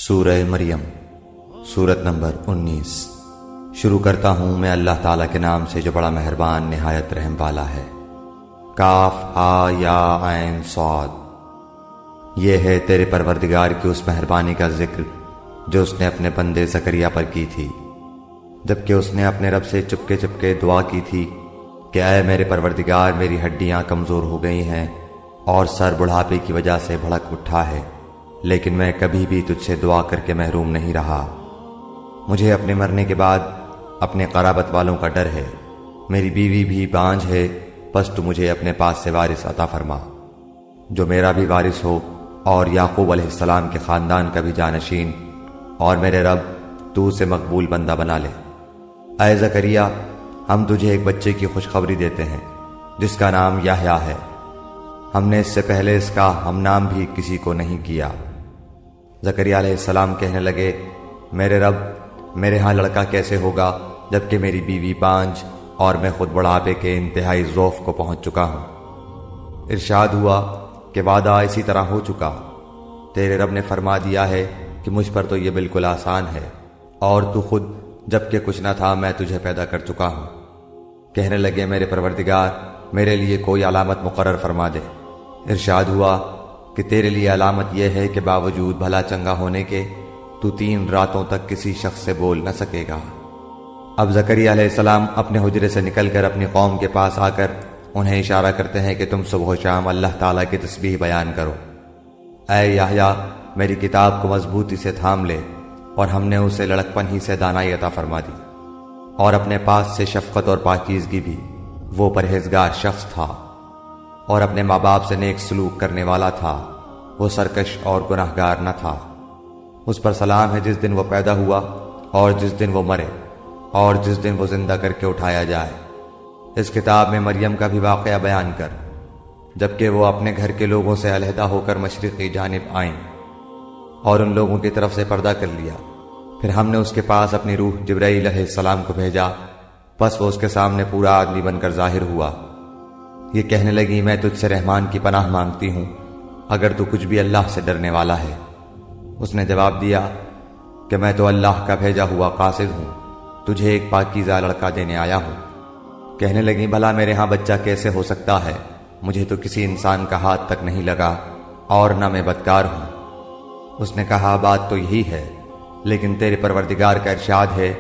سورہ مریم سورت نمبر 19۔ شروع کرتا ہوں میں اللہ تعالیٰ کے نام سے جو بڑا مہربان نہایت رحم والا ہے۔ کاف ہا یا عین صاد۔ یہ ہے تیرے پروردگار کی اس مہربانی کا ذکر جو اس نے اپنے بندے زکریا پر کی تھی، جبکہ اس نے اپنے رب سے چپکے چپکے دعا کی تھی کہ اے میرے پروردگار، میری ہڈیاں کمزور ہو گئی ہیں اور سر بڑھاپے کی وجہ سے بھڑک اٹھا ہے، لیکن میں کبھی بھی تجھ سے دعا کر کے محروم نہیں رہا۔ مجھے اپنے مرنے کے بعد اپنے قرابت والوں کا ڈر ہے، میری بیوی بھی بانجھ ہے، پس تو مجھے اپنے پاس سے وارث عطا فرما جو میرا بھی وارث ہو اور یعقوب علیہ السلام کے خاندان کا بھی جانشین، اور میرے رب تو اسے مقبول بندہ بنا لے۔ اے زکریا، ہم تجھے ایک بچے کی خوشخبری دیتے ہیں جس کا نام یحییٰ ہے۔ ہم نے اس سے پہلے اس کا ہم نام بھی کسی کو نہیں کیا۔ زکریا علیہ السلام کہنے لگے، میرے رب، میرے ہاں لڑکا کیسے ہوگا جبکہ میری بیوی بانجھ اور میں خود بڑھاپے کے انتہائی ضعف کو پہنچ چکا ہوں۔ ارشاد ہوا کہ وعدہ اسی طرح ہو چکا، تیرے رب نے فرما دیا ہے کہ مجھ پر تو یہ بالکل آسان ہے، اور تو خود جبکہ کچھ نہ تھا میں تجھے پیدا کر چکا ہوں۔ کہنے لگے، میرے پروردگار، میرے لیے کوئی علامت مقرر فرما دے۔ ارشاد ہوا کہ تیرے لیے علامت یہ ہے کہ باوجود بھلا چنگا ہونے کے تو 3 راتوں تک کسی شخص سے بول نہ سکے گا۔ اب زکریا علیہ السلام اپنے حجرے سے نکل کر اپنی قوم کے پاس آ کر انہیں اشارہ کرتے ہیں کہ تم صبح و شام اللہ تعالیٰ کی تسبیح بیان کرو۔ اے یحییٰ، میری کتاب کو مضبوطی سے تھام لے، اور ہم نے اسے لڑکپن ہی سے دانائی عطا فرما دی، اور اپنے پاس سے شفقت اور پاکیزگی بھی۔ وہ پرہیزگار شخص تھا اور اپنے ماں باپ سے نیک سلوک کرنے والا تھا، وہ سرکش اور گناہگار نہ تھا۔ اس پر سلام ہے جس دن وہ پیدا ہوا اور جس دن وہ مرے اور جس دن وہ زندہ کر کے اٹھایا جائے۔ اس کتاب میں مریم کا بھی واقعہ بیان کر، جبکہ وہ اپنے گھر کے لوگوں سے علیحدہ ہو کر مشرقی جانب آئیں اور ان لوگوں کی طرف سے پردہ کر لیا۔ پھر ہم نے اس کے پاس اپنی روح جبرائیل علیہ السلام کو بھیجا، پس وہ اس کے سامنے پورا آدمی بن کر ظاہر ہوا۔ یہ کہنے لگی، میں تجھ سے رحمان کی پناہ مانگتی ہوں اگر تو کچھ بھی اللہ سے ڈرنے والا ہے۔ اس نے جواب دیا کہ میں تو اللہ کا بھیجا ہوا قاصد ہوں، تجھے ایک پاکیزہ لڑکا دینے آیا ہوں۔ کہنے لگی، بھلا میرے ہاں بچہ کیسے ہو سکتا ہے؟ مجھے تو کسی انسان کا ہاتھ تک نہیں لگا اور نہ میں بدکار ہوں۔ اس نے کہا، بات تو یہی ہے، لیکن تیرے پروردگار کا ارشاد ہے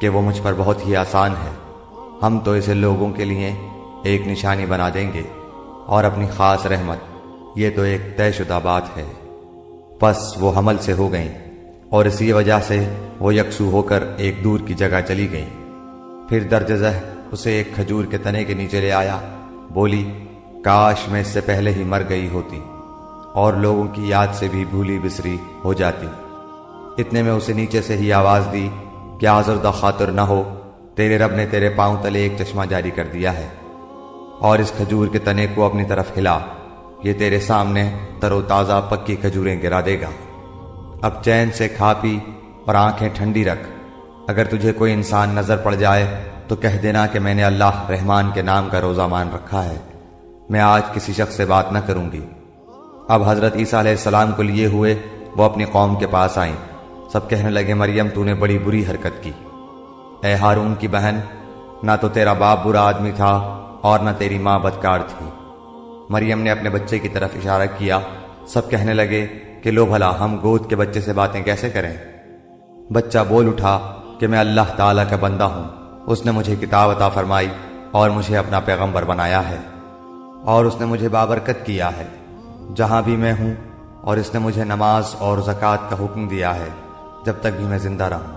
کہ وہ مجھ پر بہت ہی آسان ہے۔ ہم تو اسے لوگوں کے لیے ایک نشانی بنا دیں گے اور اپنی خاص رحمت، یہ تو ایک طے شدہ بات ہے۔ پس وہ حمل سے ہو گئیں اور اسی وجہ سے وہ یکسو ہو کر ایک دور کی جگہ چلی گئیں۔ پھر درج ذہ اسے ایک کھجور کے تنے کے نیچے لے آیا، بولی، کاش میں اس سے پہلے ہی مر گئی ہوتی اور لوگوں کی یاد سے بھی بھولی بسری ہو جاتی۔ اتنے میں اسے نیچے سے ہی آواز دی کہ آزردہ خاطر نہ ہو، تیرے رب نے تیرے پاؤں تلے ایک چشمہ جاری کر دیا ہے، اور اس کھجور کے تنے کو اپنی طرف ہلا، یہ تیرے سامنے تر و تازہ پکی کھجوریں گرا دے گا۔ اب چین سے کھا پی اور آنکھیں ٹھنڈی رکھ۔ اگر تجھے کوئی انسان نظر پڑ جائے تو کہہ دینا کہ میں نے اللہ رحمان کے نام کا روزہ مان رکھا ہے، میں آج کسی شخص سے بات نہ کروں گی۔ اب حضرت عیسیٰ علیہ السلام کو لیے ہوئے وہ اپنی قوم کے پاس آئیں۔ سب کہنے لگے، مریم تو نے بڑی بری حرکت کی۔ اے ہارون کی بہن، نہ تو تیرا باپ برا آدمی تھا اور نہ تیری ماں بدکار تھی۔ مریم نے اپنے بچے کی طرف اشارہ کیا۔ سب کہنے لگے کہ لو بھلا ہم گود کے بچے سے باتیں کیسے کریں؟ بچہ بول اٹھا کہ میں اللہ تعالیٰ کا بندہ ہوں، اس نے مجھے کتاب عطا فرمائی اور مجھے اپنا پیغمبر بنایا ہے، اور اس نے مجھے بابرکت کیا ہے جہاں بھی میں ہوں، اور اس نے مجھے نماز اور زکوٰۃ کا حکم دیا ہے جب تک بھی میں زندہ رہوں،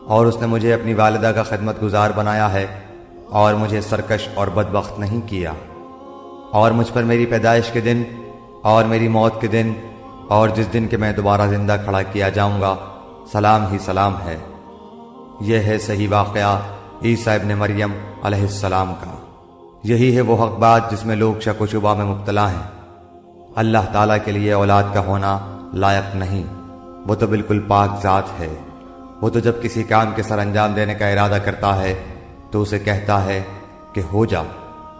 اور اس نے مجھے اپنی والدہ کا خدمت گزار بنایا ہے اور مجھے سرکش اور بدبخت نہیں کیا، اور مجھ پر میری پیدائش کے دن اور میری موت کے دن اور جس دن کہ میں دوبارہ زندہ کھڑا کیا جاؤں گا سلام ہی سلام ہے۔ یہ ہے صحیح واقعہ عیسیٰ ابن مریم علیہ السلام کا۔ یہی ہے وہ حق بات جس میں لوگ شک و شبہ میں مبتلا ہیں۔ اللہ تعالیٰ کے لیے اولاد کا ہونا لائق نہیں، وہ تو بالکل پاک ذات ہے۔ وہ تو جب کسی کام کے سر انجام دینے کا ارادہ کرتا ہے تو اسے کہتا ہے کہ ہو جا،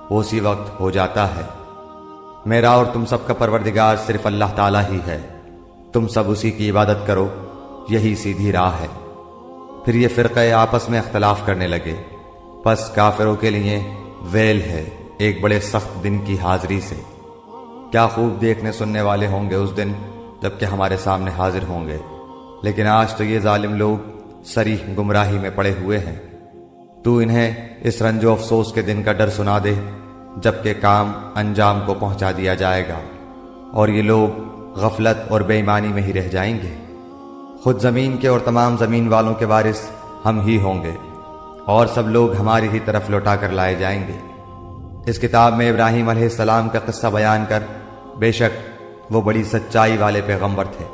وہ اسی وقت ہو جاتا ہے۔ میرا اور تم سب کا پروردگار صرف اللہ تعالیٰ ہی ہے، تم سب اسی کی عبادت کرو یہی سیدھی راہ ہے۔ پھر یہ فرقے آپس میں اختلاف کرنے لگے۔ پس کافروں کے لیے ویل ہے ایک بڑے سخت دن کی حاضری سے۔ کیا خوب دیکھنے سننے والے ہوں گے اس دن جبکہ ہمارے سامنے حاضر ہوں گے، لیکن آج تو یہ ظالم لوگ صریح گمراہی میں پڑے ہوئے ہیں۔ تو انہیں اس رنج و افسوس کے دن کا ڈر سنا دے جبکہ کام انجام کو پہنچا دیا جائے گا اور یہ لوگ غفلت اور بے ایمانی میں ہی رہ جائیں گے۔ خود زمین کے اور تمام زمین والوں کے وارث ہم ہی ہوں گے اور سب لوگ ہماری ہی طرف لوٹا کر لائے جائیں گے۔ اس کتاب میں ابراہیم علیہ السلام کا قصہ بیان کر بے شک وہ بڑی سچائی والے پیغمبر تھے،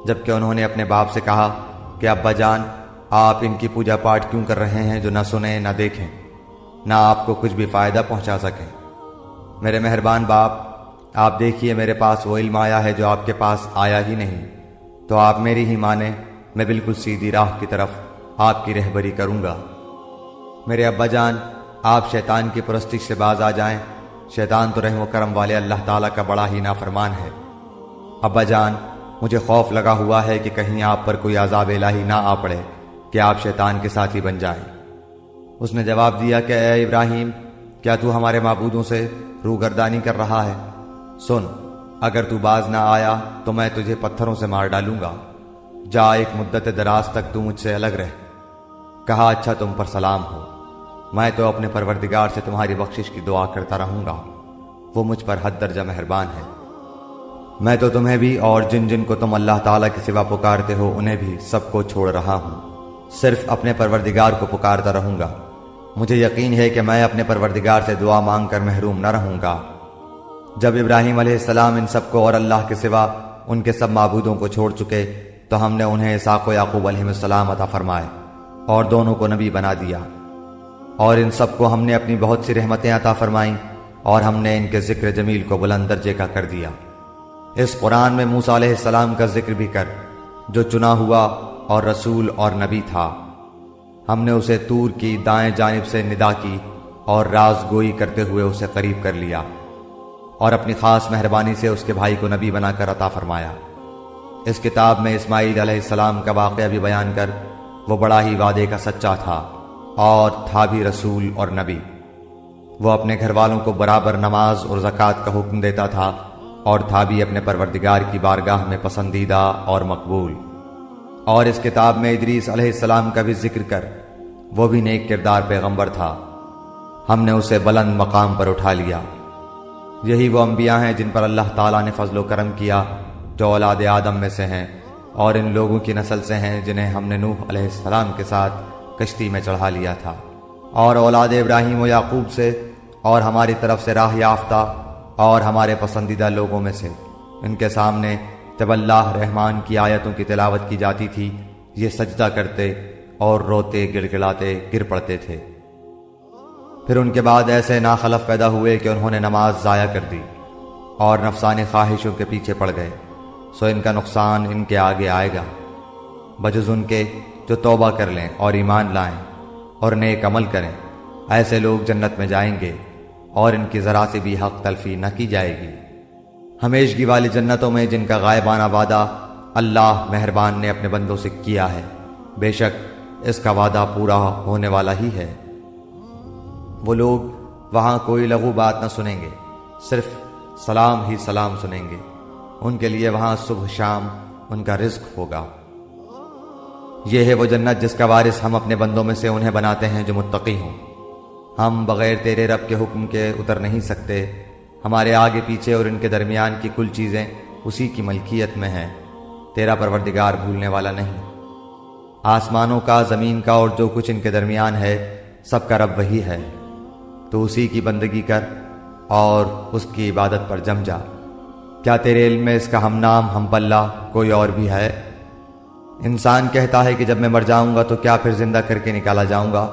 جبکہ انہوں نے اپنے باپ سے کہا کہ ابا جان، آپ ان کی پوجا پاٹ کیوں کر رہے ہیں جو نہ سنیں نہ دیکھیں، نہ آپ کو کچھ بھی فائدہ پہنچا سکیں؟ میرے مہربان باپ، آپ دیکھیے میرے پاس وہ علم آیا ہے جو آپ کے پاس آیا ہی نہیں، تو آپ میری ہی مانیں، میں بالکل سیدھی راہ کی طرف آپ کی رہبری کروں گا۔ میرے ابا جان، آپ شیطان کی پرستش سے باز آ جائیں، شیطان تو رحم و کرم والے اللہ تعالیٰ کا بڑا ہی نافرمان ہے۔ ابا جان، مجھے خوف لگا ہوا ہے کہ کہیں آپ پر کوئی عذاب الہی نہ آ پڑے کہ آپ شیطان کے ساتھی بن جائیں۔ اس نے جواب دیا کہ اے ابراہیم، کیا تو ہمارے معبودوں سے روگردانی کر رہا ہے؟ سن، اگر تو باز نہ آیا تو میں تجھے پتھروں سے مار ڈالوں گا۔ جا، ایک مدت دراز تک تو مجھ سے الگ رہ۔ کہا اچھا، تم پر سلام ہو، میں تو اپنے پروردگار سے تمہاری بخشش کی دعا کرتا رہوں گا، وہ مجھ پر حد درجہ مہربان ہے۔ میں تو تمہیں بھی اور جن جن کو تم اللہ تعالیٰ کے سوا پکارتے ہو انہیں بھی سب کو چھوڑ رہا ہوں، صرف اپنے پروردگار کو پکارتا رہوں گا۔ مجھے یقین ہے کہ میں اپنے پروردگار سے دعا مانگ کر محروم نہ رہوں گا۔ جب ابراہیم علیہ السلام ان سب کو اور اللہ کے سوا ان کے سب معبودوں کو چھوڑ چکے تو ہم نے انہیں اسحاق و یعقوب علیہ السلام عطا فرمائے اور دونوں کو نبی بنا دیا، اور ان سب کو ہم نے اپنی بہت سی رحمتیں عطا فرمائیں اور ہم نے ان کے ذکر جمیل کو بلند درجے کا کر دیا۔ اس قرآن میں موسیٰ علیہ السلام کا ذکر بھی کر، جو چنا ہوا اور رسول اور نبی تھا۔ ہم نے اسے طور کی دائیں جانب سے ندا کی اور راز گوئی کرتے ہوئے اسے قریب کر لیا اور اپنی خاص مہربانی سے اس کے بھائی کو نبی بنا کر عطا فرمایا۔ اس کتاب میں اسماعیل علیہ السلام کا واقعہ بھی بیان کر، وہ بڑا ہی وعدے کا سچا تھا اور تھا بھی رسول اور نبی۔ وہ اپنے گھر والوں کو برابر نماز اور زکوٰۃ کا حکم دیتا تھا اور تھا بھی اپنے پروردگار کی بارگاہ میں پسندیدہ اور مقبول۔ اور اس کتاب میں ادریس علیہ السلام کا بھی ذکر کر، وہ بھی نیک کردار پیغمبر تھا، ہم نے اسے بلند مقام پر اٹھا لیا۔ یہی وہ انبیاء ہیں جن پر اللہ تعالیٰ نے فضل و کرم کیا، جو اولاد آدم میں سے ہیں اور ان لوگوں کی نسل سے ہیں جنہیں ہم نے نوح علیہ السلام کے ساتھ کشتی میں چڑھا لیا تھا، اور اولاد ابراہیم و یعقوب سے اور ہماری طرف سے راہ یافتہ اور ہمارے پسندیدہ لوگوں میں سے۔ ان کے سامنے جب اللہ رحمان کی آیتوں کی تلاوت کی جاتی تھی، یہ سجدہ کرتے اور روتے گڑ گڑاتے گر پڑتے تھے۔ پھر ان کے بعد ایسے ناخلف پیدا ہوئے کہ انہوں نے نماز ضائع کر دی اور نفسانی خواہشوں کے پیچھے پڑ گئے، سو ان کا نقصان ان کے آگے آئے گا، بجز ان کے جو توبہ کر لیں اور ایمان لائیں اور نیک عمل کریں۔ ایسے لوگ جنت میں جائیں گے اور ان کی ذرا سے بھی حق تلفی نہ کی جائے گی۔ ہمیشگی والی جنتوں میں جن کا غائبانہ وعدہ اللہ مہربان نے اپنے بندوں سے کیا ہے، بے شک اس کا وعدہ پورا ہونے والا ہی ہے۔ وہ لوگ وہاں کوئی لغو بات نہ سنیں گے، صرف سلام ہی سلام سنیں گے۔ ان کے لیے وہاں صبح شام ان کا رزق ہوگا۔ یہ ہے وہ جنت جس کا وارث ہم اپنے بندوں میں سے انہیں بناتے ہیں جو متقی ہوں۔ ہم بغیر تیرے رب کے حکم کے اتر نہیں سکتے، ہمارے آگے پیچھے اور ان کے درمیان کی کل چیزیں اسی کی ملکیت میں ہیں، تیرا پروردگار بھولنے والا نہیں۔ آسمانوں کا، زمین کا اور جو کچھ ان کے درمیان ہے، سب کا رب وہی ہے، تو اسی کی بندگی کر اور اس کی عبادت پر جم جا۔ کیا تیرے علم میں اس کا ہم نام ہم پلہ کوئی اور بھی ہے؟ انسان کہتا ہے کہ جب میں مر جاؤں گا تو کیا پھر زندہ کر کے نکالا جاؤں گا؟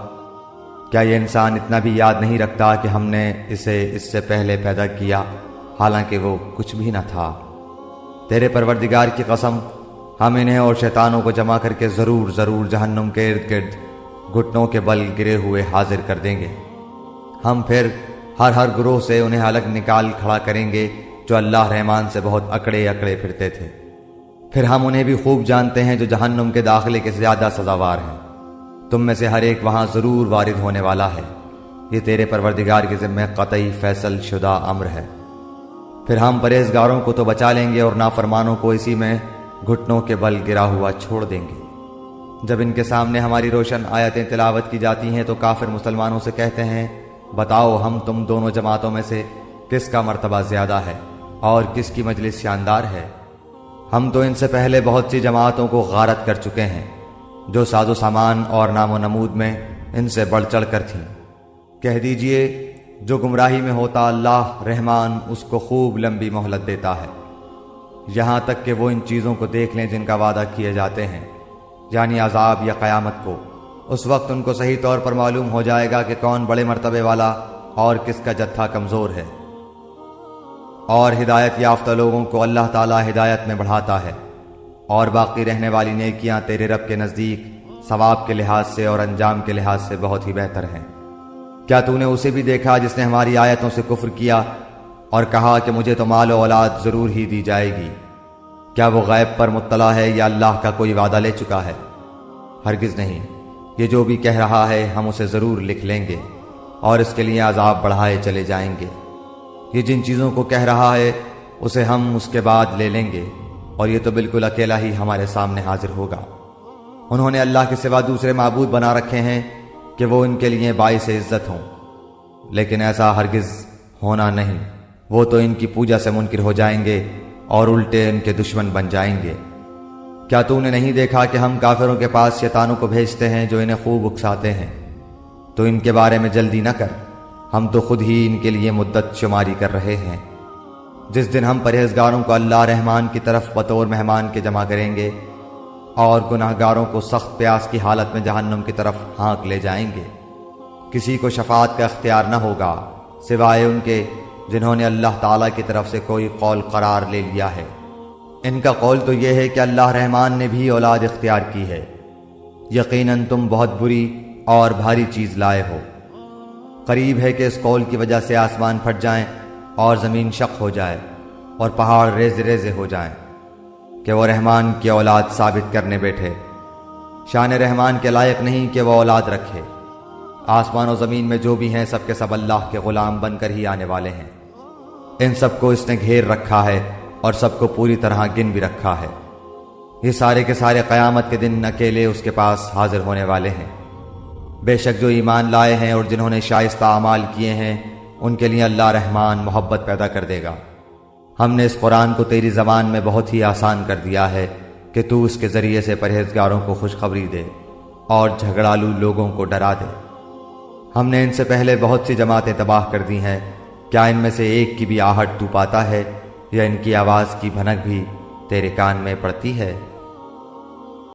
کیا یہ انسان اتنا بھی یاد نہیں رکھتا کہ ہم نے اسے اس سے پہلے پیدا کیا، حالانکہ وہ کچھ بھی نہ تھا؟ تیرے پروردگار کی قسم، ہم انہیں اور شیطانوں کو جمع کر کے ضرور ضرور جہنم کے ارد گرد گھٹنوں کے بل گرے ہوئے حاضر کر دیں گے۔ ہم پھر ہر گروہ سے انہیں الگ نکال کھڑا کریں گے جو اللہ رحمان سے بہت اکڑے اکڑے پھرتے تھے۔ پھر ہم انہیں بھی خوب جانتے ہیں جو جہنم کے داخلے کے زیادہ سزاوار ہیں۔ تم میں سے ہر ایک وہاں ضرور وارد ہونے والا ہے، یہ تیرے پروردگار کے ذمہ قطعی فیصل شدہ امر ہے۔ پھر ہم پرہیزگاروں کو تو بچا لیں گے اور نافرمانوں کو اسی میں گھٹنوں کے بل گرا ہوا چھوڑ دیں گے۔ جب ان کے سامنے ہماری روشن آیتیں تلاوت کی جاتی ہیں تو کافر مسلمانوں سے کہتے ہیں، بتاؤ ہم تم دونوں جماعتوں میں سے کس کا مرتبہ زیادہ ہے اور کس کی مجلس شاندار ہے؟ ہم تو ان سے پہلے بہت سی جماعتوں کو غارت کر چکے ہیں جو ساز و سامان اور نام و نمود میں ان سے بڑھ چڑھ کر تھیں۔ کہہ دیجئے جو گمراہی میں ہوتا اللہ رحمان اس کو خوب لمبی مہلت دیتا ہے، یہاں تک کہ وہ ان چیزوں کو دیکھ لیں جن کا وعدہ کیے جاتے ہیں، یعنی عذاب یا قیامت کو۔ اس وقت ان کو صحیح طور پر معلوم ہو جائے گا کہ کون بڑے مرتبے والا اور کس کا جتھا کمزور ہے۔ اور ہدایت یافتہ لوگوں کو اللہ تعالی ہدایت میں بڑھاتا ہے، اور باقی رہنے والی نیکیاں تیرے رب کے نزدیک ثواب کے لحاظ سے اور انجام کے لحاظ سے بہت ہی بہتر ہیں۔ کیا تو نے اسے بھی دیکھا جس نے ہماری آیتوں سے کفر کیا اور کہا کہ مجھے تو مال و اولاد ضرور ہی دی جائے گی؟ کیا وہ غیب پر مطلع ہے یا اللہ کا کوئی وعدہ لے چکا ہے؟ ہرگز نہیں، یہ جو بھی کہہ رہا ہے ہم اسے ضرور لکھ لیں گے اور اس کے لیے عذاب بڑھائے چلے جائیں گے۔ یہ جن چیزوں کو کہہ رہا ہے اسے ہم اس کے بعد لے لیں گے، اور یہ تو بالکل اکیلا ہی ہمارے سامنے حاضر ہوگا۔ انہوں نے اللہ کے سوا دوسرے معبود بنا رکھے ہیں کہ وہ ان کے لیے باعث عزت ہوں، لیکن ایسا ہرگز ہونا نہیں۔ وہ تو ان کی پوجا سے منکر ہو جائیں گے اور الٹے ان کے دشمن بن جائیں گے۔ کیا تو نے نہیں دیکھا کہ ہم کافروں کے پاس شیطانوں کو بھیجتے ہیں جو انہیں خوب اکساتے ہیں؟ تو ان کے بارے میں جلدی نہ کر، ہم تو خود ہی ان کے لیے مدت شماری کر رہے ہیں۔ جس دن ہم پرہیزگاروں کو اللہ رحمان کی طرف بطور مہمان کے جمع کریں گے اور گناہگاروں کو سخت پیاس کی حالت میں جہنم کی طرف ہانک لے جائیں گے، کسی کو شفاعت کا اختیار نہ ہوگا سوائے ان کے جنہوں نے اللہ تعالیٰ کی طرف سے کوئی قول قرار لے لیا ہے۔ ان کا قول تو یہ ہے کہ اللہ رحمان نے بھی اولاد اختیار کی ہے۔ یقیناً تم بہت بری اور بھاری چیز لائے ہو۔ قریب ہے کہ اس قول کی وجہ سے آسمان پھٹ جائیں اور زمین شق ہو جائے اور پہاڑ ریزے ریزے ہو جائیں کہ وہ رحمان کی اولاد ثابت کرنے بیٹھے۔ شان رحمان کے لائق نہیں کہ وہ اولاد رکھے۔ آسمان و زمین میں جو بھی ہیں سب کے سب اللہ کے غلام بن کر ہی آنے والے ہیں۔ ان سب کو اس نے گھیر رکھا ہے اور سب کو پوری طرح گن بھی رکھا ہے۔ یہ سارے کے سارے قیامت کے دن اکیلے اس کے پاس حاضر ہونے والے ہیں۔ بے شک جو ایمان لائے ہیں اور جنہوں نے شائستہ اعمال کیے ہیں ان کے لیے اللہ رحمان محبت پیدا کر دے گا۔ ہم نے اس قرآن کو تیری زبان میں بہت ہی آسان کر دیا ہے کہ تو اس کے ذریعے سے پرہیزگاروں کو خوشخبری دے اور جھگڑالو لوگوں کو ڈرا دے۔ ہم نے ان سے پہلے بہت سی جماعتیں تباہ کر دی ہیں، کیا ان میں سے ایک کی بھی آہٹ تو پاتا ہے یا ان کی آواز کی بھنک بھی تیرے کان میں پڑتی ہے؟